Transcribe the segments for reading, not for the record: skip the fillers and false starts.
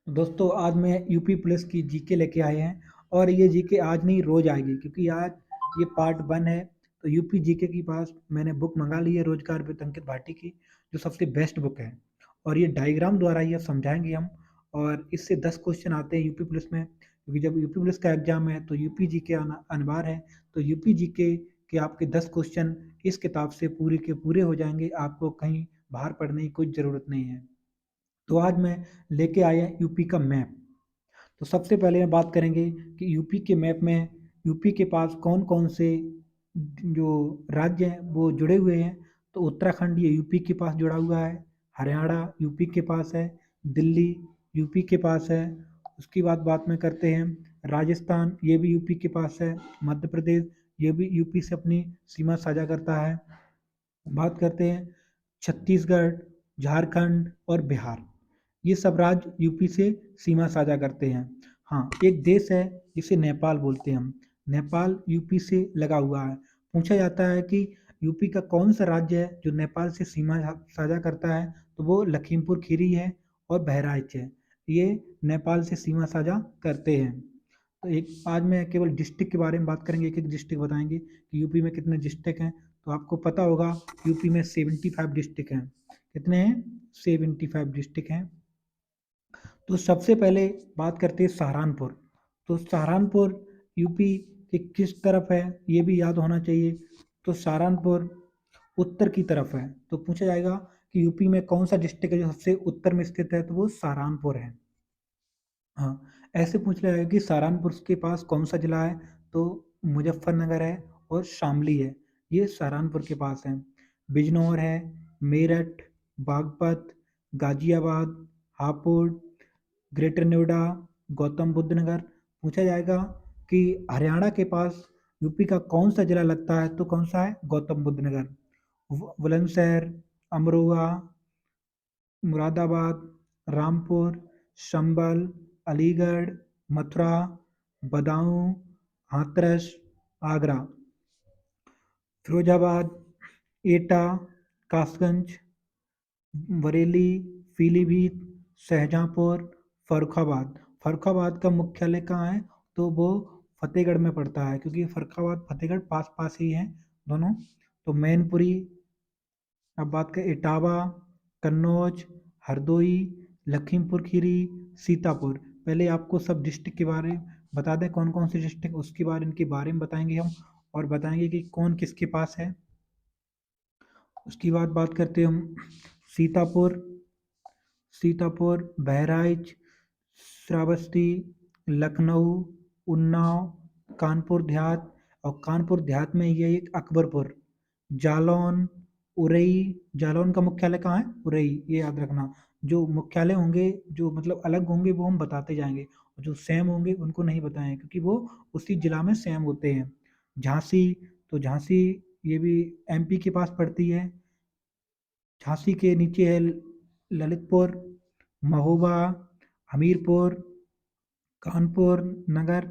दोस्तों आज मैं यूपी पुलिस की जीके लेके आए हैं। और ये जीके आज नहीं रोज आएगी क्योंकि आज ये पार्ट 1 है। तो यूपी जीके की पास मैंने बुक मंगा ली है रोजगार विद अंकित भाटी की, जो सबसे बेस्ट बुक है। और ये डायग्राम द्वारा ही अब समझाएंगे हम। और इससे 10 क्वेश्चन आते हैं यूपी पुलिस में, क्योंकि जब यूपी पुलिस का एग्जाम है तो यूपी जीके आना अनिवार्य है। तो यूपी जीके के आपके 10 क्वेश्चन इस किताब से पूरे के पूरे हो जाएंगे, आपको कहीं बाहर पढ़ने की कोई ज़रूरत नहीं है। तो आज मैं लेके आया यूपी का मैप। तो सबसे पहले हम बात करेंगे कि यूपी के मैप में यूपी के पास कौन कौन से जो राज्य हैं वो जुड़े हुए हैं। तो उत्तराखंड ये यूपी के पास जुड़ा हुआ है, हरियाणा यूपी के पास है, दिल्ली यूपी के पास है। उसकी बात में करते हैं, राजस्थान ये भी यूपी के पास है, मध्य प्रदेश ये भी यूपी से अपनी सीमा साझा करता है। बात करते हैं छत्तीसगढ़, झारखंड और बिहार, ये सब राज्य यूपी से सीमा साझा करते हैं। हाँ, एक देश है जिसे नेपाल बोलते हैं हम। नेपाल यूपी से लगा हुआ है। पूछा जाता है कि यूपी का कौन सा राज्य है जो नेपाल से सीमा साझा करता है, तो वो लखीमपुर खीरी है और बहराइच है। ये नेपाल से सीमा साझा करते हैं। तो एक आज मैं केवल डिस्ट्रिक्ट के बारे में बात करेंगे, एक एक डिस्ट्रिक्ट बताएंगे कि यूपी में कितने डिस्ट्रिक्ट हैं। तो आपको पता होगा यूपी में 75 डिस्ट्रिक्ट हैं। कितने हैं? 75 डिस्ट्रिक्ट हैं। तो सबसे पहले बात करते हैं सहारनपुर। तो सहारनपुर यूपी के किस तरफ है, ये भी याद होना चाहिए। तो सहारनपुर उत्तर की तरफ है। तो पूछा जाएगा कि यूपी में कौन सा डिस्ट्रिक्ट है जो सबसे उत्तर में स्थित है, तो वो सहारनपुर है। हाँ, ऐसे पूछ लिया जाएगा कि सहारनपुर के पास कौन सा जिला है, तो मुजफ्फरनगर है और शामली है। ये सहारनपुर के पास है। बिजनौर है, मेरठ, बागपत, गाजियाबाद, हापुड़, ग्रेटर नोएडा, गौतम बुद्ध नगर। पूछा जाएगा कि हरियाणा के पास यूपी का कौन सा जिला लगता है, तो कौन सा है? गौतम बुद्ध नगर। बुलंदशहर, अमरोहा, मुरादाबाद, रामपुर, संभल, अलीगढ़, मथुरा, बदायूं, हाथरस, आगरा, फिरोजाबाद, एटा, कासगंज, बरेली, पीलीभीत, शाहजहाँपुर, फर्रुखाबाद। फर्रुखाबाद का मुख्यालय कहाँ है? तो वो फतेहगढ़ में पड़ता है, क्योंकि फर्रुखाबाद फतेहगढ़ पास पास ही हैं दोनों। तो मैनपुरी, अब बात करें इटावा, कन्नौज, हरदोई, लखीमपुर खीरी, सीतापुर। पहले आपको सब डिस्ट्रिक्ट के बारे में बता दें, कौन कौन से डिस्ट्रिक्ट उसके बारे इनके बारे में बताएंगे हम, और बताएंगे कि कौन किसके पास है। उसकी बाद बात करते हैं हम सीतापुर। सीतापुर, बहराइच, श्रावस्ती, लखनऊ, उन्नाव, कानपुर देहात। और कानपुर देहात में ये एक अकबरपुर, जालौन, उरई। जालौन का मुख्यालय कहाँ है? उरई, ये याद रखना। जो मुख्यालय होंगे, जो मतलब अलग होंगे, वो हम बताते जाएंगे, और जो सेम होंगे उनको नहीं बताएंगे, क्योंकि वो उसी जिला में सेम होते हैं। झांसी, तो झांसी ये भी एमपी के पास पड़ती है। झांसी के नीचे है ललितपुर, महोबा, हमीरपुर, कानपुर नगर,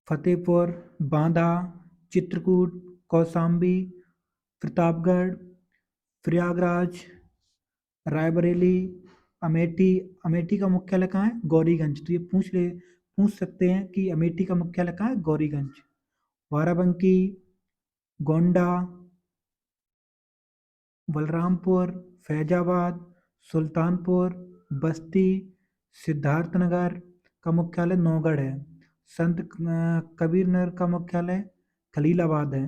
फतेहपुर, बांदा, चित्रकूट, कौशाम्बी, प्रतापगढ़, प्रयागराज, रायबरेली, अमेठी। अमेठी का मुख्यालय कहाँ है? गौरीगंज। तो ये पूछ सकते हैं कि अमेठी का मुख्यालय कहाँ है? गौरीगंज। बाराबंकी, गोंडा, बलरामपुर, फैजाबाद, सुल्तानपुर, बस्ती, सिद्धार्थनगर का मुख्यालय नौगढ़ है। संत कबीर नगर का मुख्यालय खलीलाबाद है।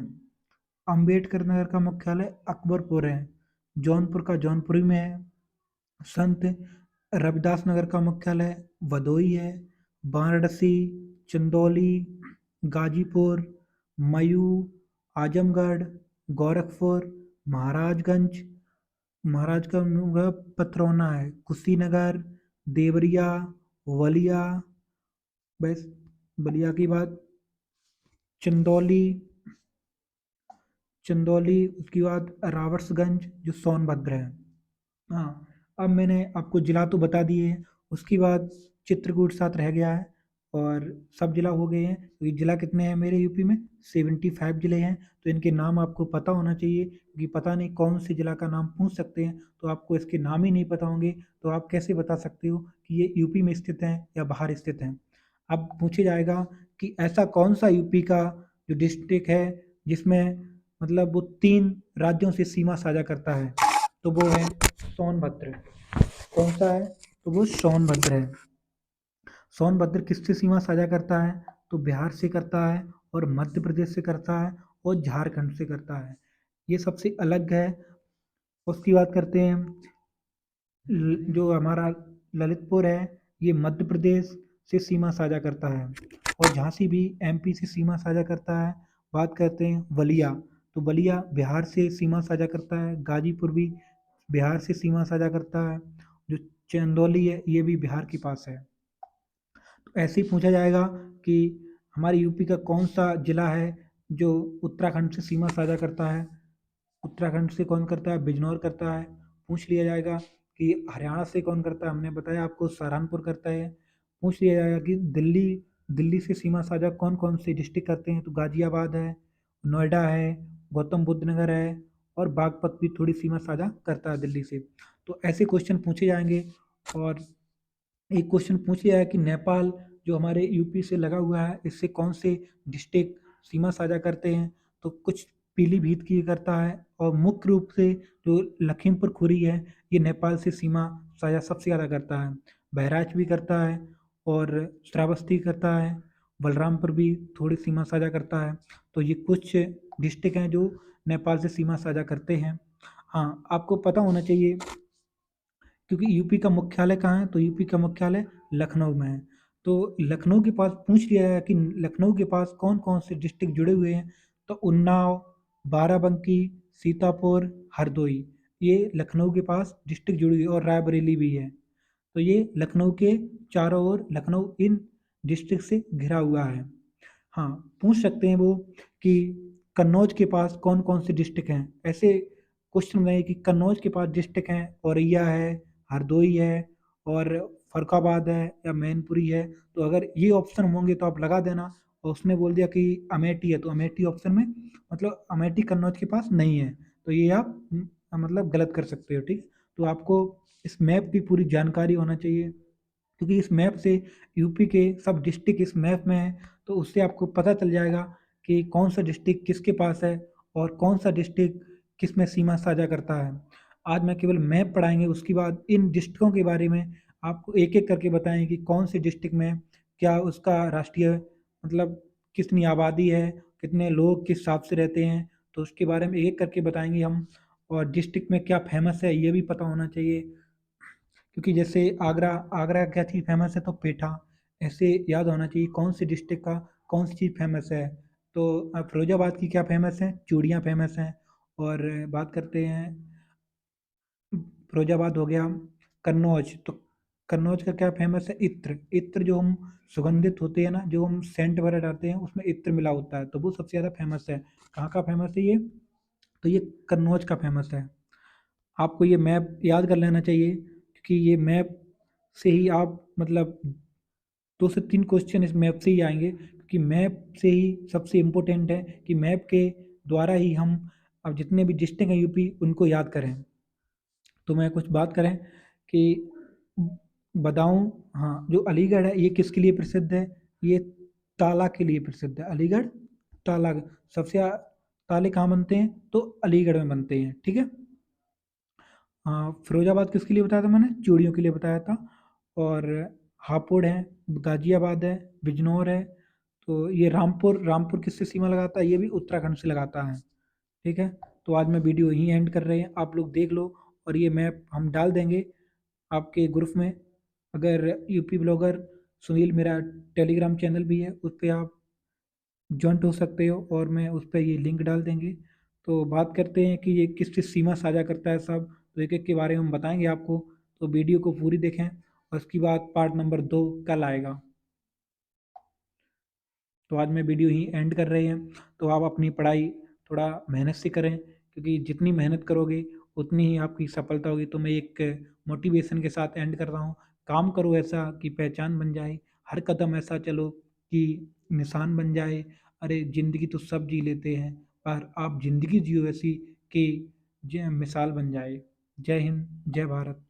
अंबेडकर नगर का मुख्यालय अकबरपुर है। जौनपुर का जौनपुरी में है। संत रविदास नगर का मुख्यालय भदोई है। वाराणसी, चंदौली, गाजीपुर, मयू, आजमगढ़, गोरखपुर, महाराजगंज। महाराजगंज पथरौना है। कुशीनगर, देवरिया, बलिया। बस, बलिया की बात, चंदौली, उसके बाद रावट्सगंज जो सोनभद्र है। हाँ, अब मैंने आपको जिला तो बता दिए हैं। उसके बाद चित्रकूट साथ रह गया है। और सब जिला हो गए हैं। तो ये जिला कितने हैं मेरे यूपी में? 75 जिले हैं। तो इनके नाम आपको पता होना चाहिए, क्योंकि पता नहीं कौन से जिला का नाम पूछ सकते हैं, तो आपको इसके नाम ही नहीं पता होंगे तो आप कैसे बता सकते हो कि ये यूपी में स्थित हैं या बाहर स्थित हैं। अब पूछे जाएगा कि ऐसा कौन सा यूपी का जो डिस्ट्रिक्ट है जिसमें मतलब वो 3 राज्यों से सीमा साझा करता है, तो वो है सोनभद्र। कौन सा है? तो वो सोनभद्र है। सोनभद्र किससे सीमा साझा करता है? तो बिहार से करता है, और मध्य प्रदेश से करता है, और झारखंड से करता है। ये सबसे अलग है। उसकी बात करते हैं, जो हमारा ललितपुर है, ये मध्य प्रदेश से सीमा साझा करता है, और झांसी भी एमपी से सीमा साझा करता है। बात करते हैं बलिया, तो बलिया बिहार से सीमा साझा करता है। गाजीपुर भी बिहार से सीमा साझा करता है। जो चंदौली है, ये भी बिहार के पास है। तो ऐसे ही पूछा जाएगा कि हमारे यूपी का कौन सा जिला है जो उत्तराखंड से सीमा साझा करता है? उत्तराखंड से कौन करता है? बिजनौर करता है। पूछ लिया जाएगा कि हरियाणा से कौन करता है? हमने बताया आपको सहारनपुर करता है। पूछ लिया जाएगा कि दिल्ली दिल्ली से सीमा साझा कौन कौन से डिस्ट्रिक्ट करते हैं? तो गाजियाबाद है, नोएडा है, गौतम बुद्ध नगर है, और बागपत भी थोड़ी सीमा साझा करता है दिल्ली से। तो ऐसे क्वेश्चन पूछे जाएंगे। और एक क्वेश्चन पूछ लिया है कि नेपाल जो हमारे यूपी से लगा हुआ है, इससे कौन से डिस्ट्रिक्ट सीमा साझा करते हैं? तो कुछ पीलीभीत की करता है, और मुख्य रूप से जो लखीमपुर खुरी है, ये नेपाल से सीमा साझा सबसे ज़्यादा करता है। बहराइच भी करता है, और श्रावस्ती करता है, बलरामपुर भी थोड़ी सीमा साझा करता है। तो ये कुछ डिस्ट्रिक्ट हैं जो नेपाल से सीमा साझा करते हैं। हाँ, आपको पता होना चाहिए, क्योंकि यूपी का मुख्यालय कहाँ है? तो यूपी का मुख्यालय लखनऊ में है। तो लखनऊ के पास पूछ लिया है कि लखनऊ के पास कौन कौन से डिस्ट्रिक्ट जुड़े हुए हैं? तो उन्नाव, बाराबंकी, सीतापुर, हरदोई, ये लखनऊ के पास डिस्ट्रिक्ट जुड़ी हुई है, और रायबरेली भी है। तो ये लखनऊ के चारों ओर लखनऊ इन डिस्ट्रिक्ट से घिरा हुआ है। हाँ, पूछ सकते हैं वो कि कन्नौज के पास कौन कौन से डिस्ट्रिक्ट हैं? ऐसे क्वेश्चन में कि कन्नौज के पास डिस्ट्रिक्ट हैं, औरैया है, हरदोई है, और फरुखाबाद है, या मैनपुरी है। तो अगर ये ऑप्शन होंगे तो आप लगा देना। और उसने बोल दिया कि अमेठी है, तो अमेठी ऑप्शन में मतलब अमेठी कन्नौज के पास नहीं है, तो ये आप मतलब गलत कर सकते हो। ठीक। तो आपको इस मैप की पूरी जानकारी होना चाहिए, क्योंकि इस मैप से यूपी के सब डिस्ट्रिक्ट इस मैप में है, तो उससे आपको पता चल जाएगा कि कौन सा डिस्ट्रिक्ट किसके पास है, और कौन सा डिस्ट्रिक्ट किस में सीमा साझा करता है। आज मैं केवल मैप पढ़ाएंगे, उसके बाद इन डिस्ट्रिक्टों के बारे में आपको एक एक करके बताएंगे कि कौन से डिस्ट्रिक्ट में क्या उसका राष्ट्रीय मतलब कितनी आबादी है, कितने लोग किस हिसाब से रहते हैं, तो उसके बारे में एक एक करके बताएंगे हम। और डिस्ट्रिक्ट में क्या फेमस है ये भी पता होना चाहिए, क्योंकि जैसे आगरा आगरा क्या चीज़ फेमस है? तो पेठा। ऐसे याद होना चाहिए कौन सी डिस्ट्रिक्ट का कौन सी चीज़ फेमस है। तो फिरोजाबाद की क्या फेमस है? चूड़ियाँ फेमस हैं। और बात करते हैं, फिरोजाबाद हो गया। कन्नौज, तो कन्नौज का क्या फेमस है? इत्र। इत्र जो हम सुगंधित होते हैं ना, जो हम सेंट वगैरह डालते हैं, उसमें इत्र मिला होता है, तो वो सबसे ज़्यादा फेमस है। कहाँ का फेमस है ये? तो ये कन्नौज का फेमस है। आपको ये मैप याद कर लेना चाहिए, क्योंकि ये मैप से ही आप मतलब 2 से 3 क्वेश्चन इस मैप से ही आएंगे, क्योंकि मैप से ही सबसे इम्पोर्टेंट है कि मैप के द्वारा ही हम अब जितने भी डिस्ट्रिक्ट हैं यूपी उनको याद करें। तो मैं कुछ बात करें कि बताऊं। हाँ, जो अलीगढ़ है ये किसके लिए प्रसिद्ध है? ये ताला के लिए प्रसिद्ध है। अलीगढ़ ताला, सबसे ताले कहाँ बनते हैं? तो अलीगढ़ में बनते हैं। ठीक है। हाँ, फिरोजाबाद किसके लिए बताया था मैंने? चूड़ियों के लिए बताया था। और हापुड़ है, गाजियाबाद है, बिजनौर है। तो ये रामपुर, रामपुर किससे सीमा लगाता है? ये भी उत्तराखंड से लगाता है। ठीक है। तो आज मैं वीडियो यहीं एंड कर रहे हैं, आप लोग देख लो। और ये मैप हम डाल देंगे आपके ग्रुप में। अगर यूपी ब्लॉगर सुनील, मेरा टेलीग्राम चैनल भी है, उस पर आप जॉइंट हो सकते हो, और मैं उस पर ये लिंक डाल देंगे। तो बात करते हैं कि ये किस किस सीमा साझा करता है सब, तो एक एक के बारे में हम बताएंगे आपको। तो वीडियो को पूरी देखें, और उसके बाद पार्ट नंबर 2 कल आएगा। तो आज मैं वीडियो ही एंड कर रहे हैं। तो आप अपनी पढ़ाई थोड़ा मेहनत से करें, क्योंकि जितनी मेहनत करोगे उतनी ही आपकी सफलता होगी। तो मैं एक मोटिवेशन के साथ एंड कर रहा हूँ। काम करो ऐसा कि पहचान बन जाए। हर कदम ऐसा चलो कि निशान बन जाए। अरे ज़िंदगी तो सब जी लेते हैं, पर आप ज़िंदगी जियो ऐसी कि मिसाल बन जाए। जय हिंद, जय भारत।